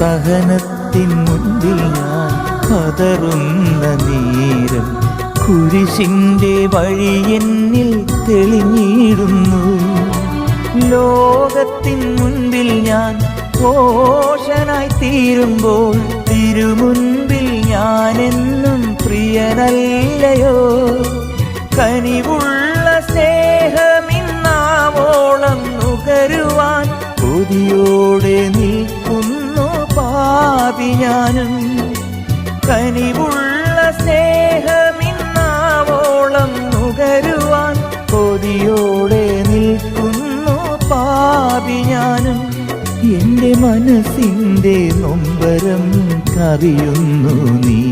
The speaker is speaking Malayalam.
സഹനത്തിൻ മുൻപിൽ ഞാൻ പതറുന്ന നേരം കുരിശിൻ്റെ വഴി എന്നിൽ തെളിഞ്ഞിടുന്നു. ലോകത്തിൻ മുൻപിൽ ഞാൻ ഘോഷനായി തീരുമ്പോൾ തിരുമുൻപിൽ ഞാനെന്നും പ്രിയനല്ലയോ. കനിവുള്ള സ്നേഹമിന്നാവോളം നുകരുവാൻ കൊതിയോടെ നിൽക്കുന്നു പാപി ഞാനും. കനിവുള്ള സ്നേഹമിന്നാവോളം നുകരുവാൻ കൊതിയോടെ നിൽക്കുന്നു പാപി ഞാനും. എൻ്റെ മനസ്സിൻ്റെ നൊമ്പരം കറിയുന്നു നീ.